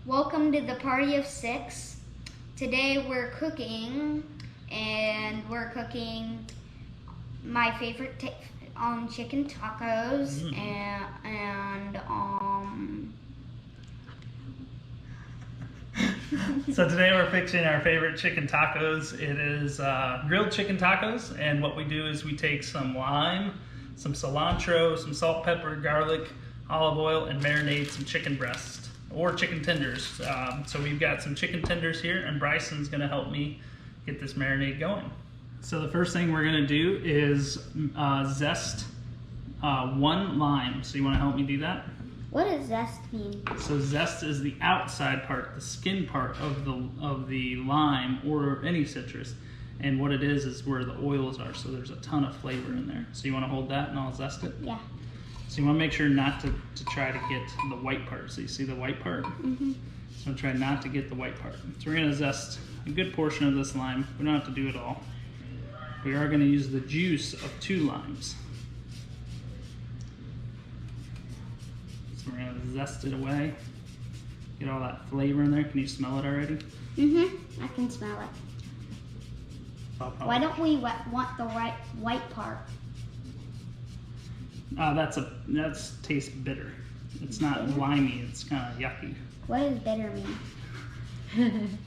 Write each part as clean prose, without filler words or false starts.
Welcome to the party of 6. Today we're cooking, and we're cooking my favorite chicken tacos, So today we're fixing our favorite chicken tacos. It is grilled chicken tacos, and what we do is we take some lime, some cilantro, some salt, pepper, garlic, olive oil, and marinate some chicken breast or chicken tenders. So we've got some chicken tenders here, and Bryson's gonna help me get this marinade going. So the first thing we're gonna do is zest 1 lime. So you wanna help me do that? What does zest mean? So zest is the outside part, the skin part of the lime or any citrus. And what it is where the oils are, so there's a ton of flavor in there. So you want to hold that and I'll zest it? Yeah. So you want to make sure not to try to get the white part. So you see the white part? Mm-hmm. So try not to get the white part. So we're going to zest a good portion of this lime. We don't have to do it all. We are going to use the juice of 2 limes. So we're going to zest it away. Get all that flavor in there. Can you smell it already? Mm-hmm. I can smell it. Why don't we want the white part? That's tastes bitter. It's not limey, it's kind of yucky. What does bitter mean?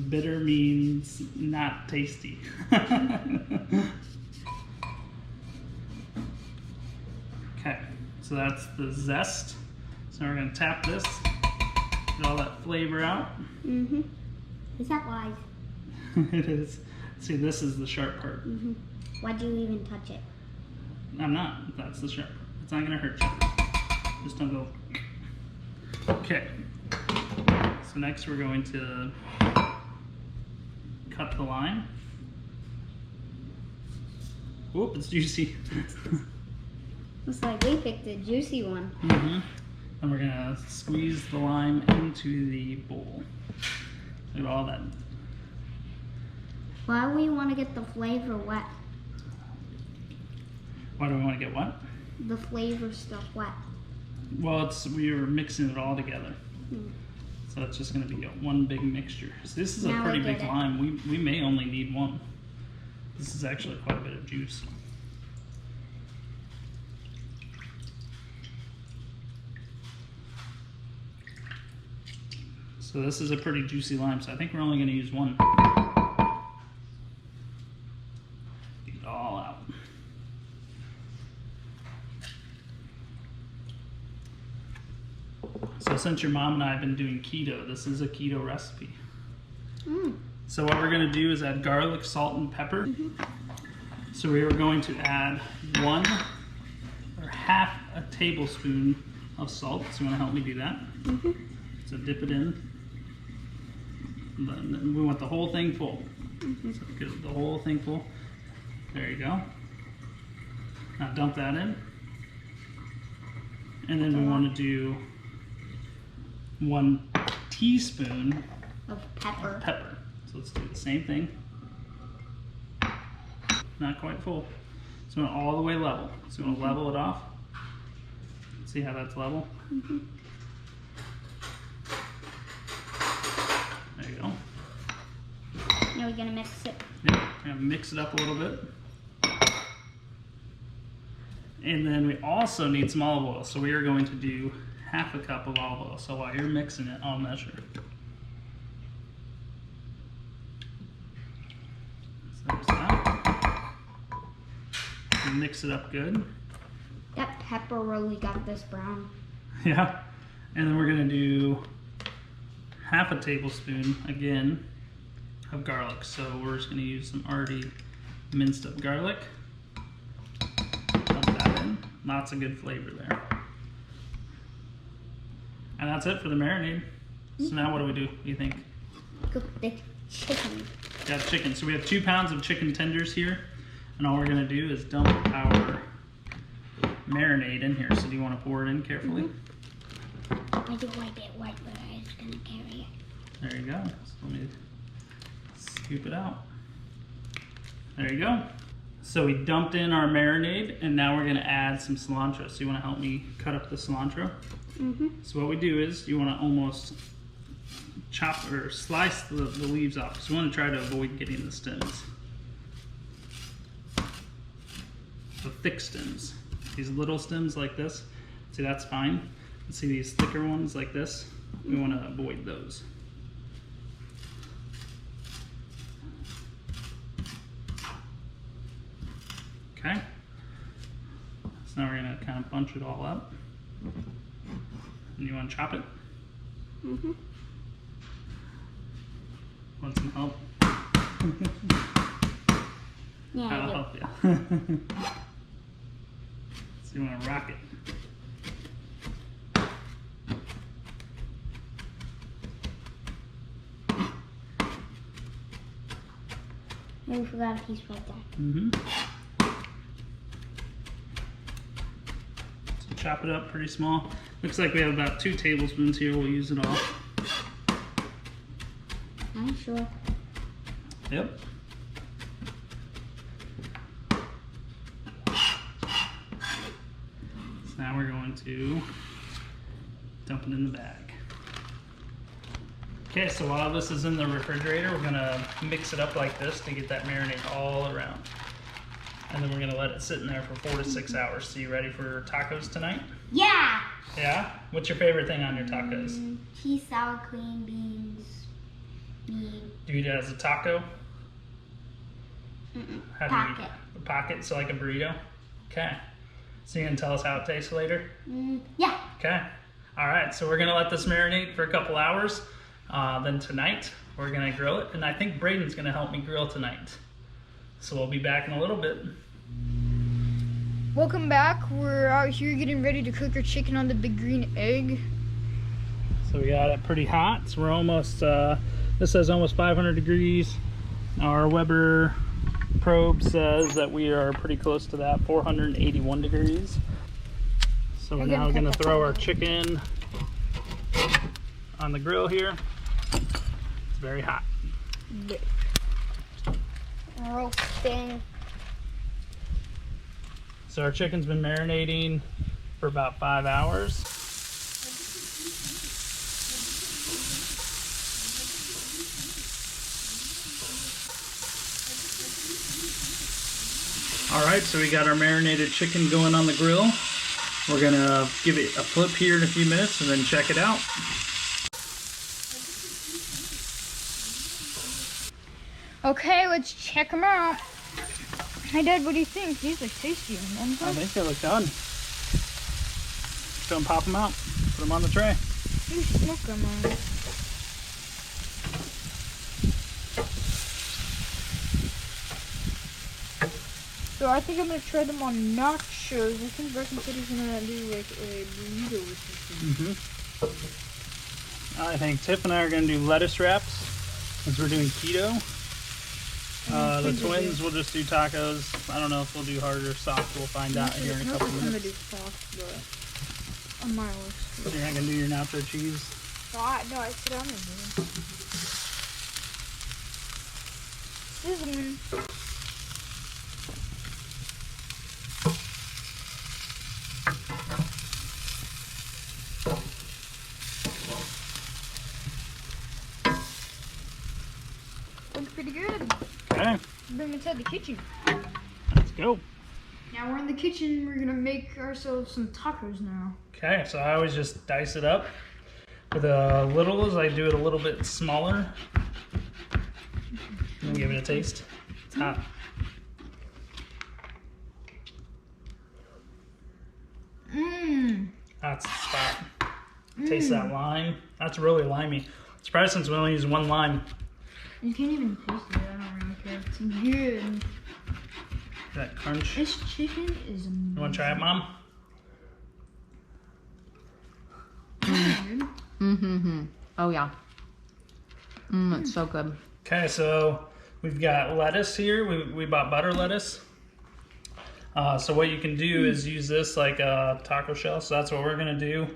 Bitter means not tasty. Okay, so that's the zest. So we're gonna tap this, get all that flavor out. Mm-hmm. Is that wise? It is. See, this is the sharp part. Mm-hmm. Why'd you even touch it? I'm not. That's the sharp part. It's not gonna hurt you. Just don't go. Okay. So next we're going to cut the lime. Whoop, it's juicy. Looks like we picked a juicy one. Mm-hmm. And we're gonna squeeze the lime into the bowl. Look at all that. Why do we want to get the flavor wet? Why do we want to get what? The flavor stuff wet. Well, we were mixing it all together. Mm. So it's just going to be one big mixture. So this is a Now pretty I big get it. lime. We may only need 1. This is actually quite a bit of juice. So this is a pretty juicy lime, so I think we're only going to use 1. Get it all out. So since your mom and I have been doing keto, this is a keto recipe. Mm. So what we're going to do is add garlic, salt, and pepper. Mm-hmm. So we are going to add 1 or half a tablespoon of salt. So you want to help me do that? Mm-hmm. So dip it in. Then we want the whole thing full. Mm-hmm. So get the whole thing full. There you go. Now dump that in. And then we want to do 1 teaspoon Of pepper. So let's do the same thing. Not quite full. So we want all the way level. So we want to level it off. See how that's level? Mm-hmm. There you go. Now we're gonna mix it. Yep, we're gonna mix it up a little bit. And then we also need some olive oil. So we are going to do half a cup of olive oil. So while you're mixing it, I'll measure. So there's that. And mix it up good. That pepper really got this brown. Yeah. And then we're gonna do half a tablespoon again of garlic. So we're just gonna use some already minced up garlic. Dump that in. Lots of good flavor there. And that's it for the marinade. So now what do? What do you think? Cook the chicken. Got chicken. So we have 2 pounds of chicken tenders here. And all we're gonna do is dump our marinade in here. So do you wanna pour it in carefully? Mm-hmm. I do like it white, but I was gonna carry it. There you go. So let me scoop it out. There you go. So we dumped in our marinade, and now we're gonna add some cilantro. So you wanna help me cut up the cilantro? Mm-hmm. So what we do is you wanna almost chop or slice the leaves off. So you wanna try to avoid getting the stems. The thick stems. These little stems like this, see that's fine. See these thicker ones like this? We wanna avoid those. Okay, so now we're gonna kind of bunch it all up. And you wanna chop it? Mm-hmm. Want some help? Yeah, I'll I help you. So you wanna rock it. do. We forgot a piece right there. Mm-hmm. So chop it up pretty small. Looks like we have about 2 tablespoons here. We'll use it all. I'm sure. Yep. So now we're going to dump it in the bag. Okay, so while this is in the refrigerator, we're gonna mix it up like this to get that marinade all around. And then we're gonna let it sit in there for 4 to 6 hours. So you ready for tacos tonight? Yeah! Yeah? What's your favorite thing on your tacos? Cheese, sour cream, beans, meat. Do you eat it as a taco? How do you eat Pocket. a pocket? So like a burrito? Okay. So you're gonna tell us how it tastes later? Yeah. Okay. All right, so we're gonna let this marinate for a couple hours. Then tonight, we're gonna grill it. And I think Braden's gonna help me grill tonight. So we'll be back in a little bit. Welcome back. We're out here getting ready to cook our chicken on the big green egg. So we got it pretty hot. So we're almost, this says almost 500 degrees. Our Weber probe says that we are pretty close to that, 481 degrees. So we're now gonna throw our chicken on the grill here. It's very hot. Roasting. So our chicken's been marinating for about 5 hours. All right, so we got our marinated chicken going on the grill. We're gonna give it a flip here in a few minutes and then check it out. Okay, let's check them out. Hey Dad, what do you think? These are tasty. I think they look done. Just go and pop them out. Put them on the tray. You smoke them on. So I think I'm gonna try them on nachos. I think Breckin said he's gonna do like a burrito or something. I think Tiff and I are gonna do lettuce wraps as we're doing keto. The twins will just do tacos. I don't know if we'll do hard or soft. We'll find out here in a couple minutes. I'm gonna do soft, but on my list. You're not gonna do your nacho cheese? No, I said I'm gonna do it. Sizzling. Looks pretty good. Okay, Bring it inside the kitchen. let's go. Now we're in the kitchen. We're gonna make ourselves some tacos now. Okay, so I always just dice it up. With the littles, I do it a little bit smaller. And give it a taste. It's hot. Mmm. That's the spot. Taste that lime. That's really limey. Surprised since we only use 1 lime. You can't even taste it. I don't really care. It's good. That crunch. This chicken is amazing. You want to try it, Mom? Oh yeah. It's so good. Okay, so we've got lettuce here. We bought butter lettuce. So what you can do is use this like a taco shell. So that's what we're gonna do.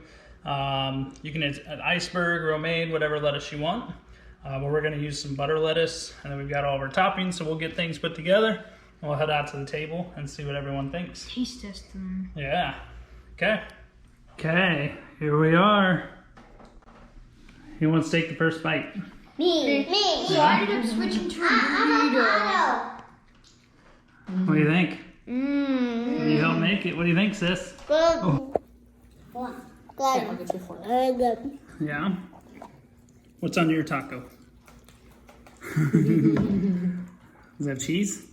You can use an iceberg, romaine, whatever lettuce you want. But we're gonna use some butter lettuce, and then we've got all of our toppings. So we'll get things put together, We'll head out to the table and see what everyone thinks. Taste test them. Yeah. Okay. Okay, here we are. Who wants to take the first bite? Me. So I ended up switching to a burrito. What do you think? Mmm. Can you help make it? What do you think, sis? Oh. Okay, I'll get you a fork. Yeah? What's on your taco? Is that cheese?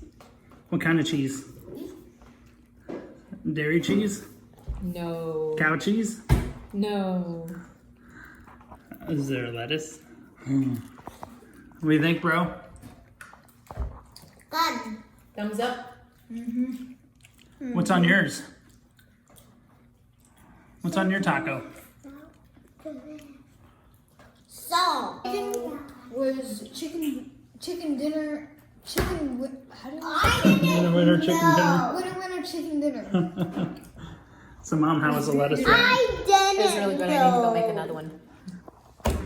What kind of cheese? Dairy cheese? No. Cow cheese? No. Is there lettuce? What do you think, bro? Good. Thumbs up. What's on yours? What's on your taco? So. Was chicken dinner. How do you Winner chicken dinner. Winner chicken dinner. So, Mom, how was the lettuce wrap? I didn't. It was really good. I need to go make another one.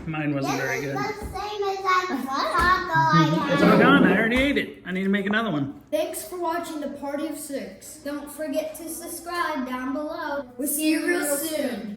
Mine wasn't very good. The same as that taco It's all gone. I already ate it. I need to make another one. Thanks for watching the Party of Six. Don't forget to subscribe down below. We'll see you real soon.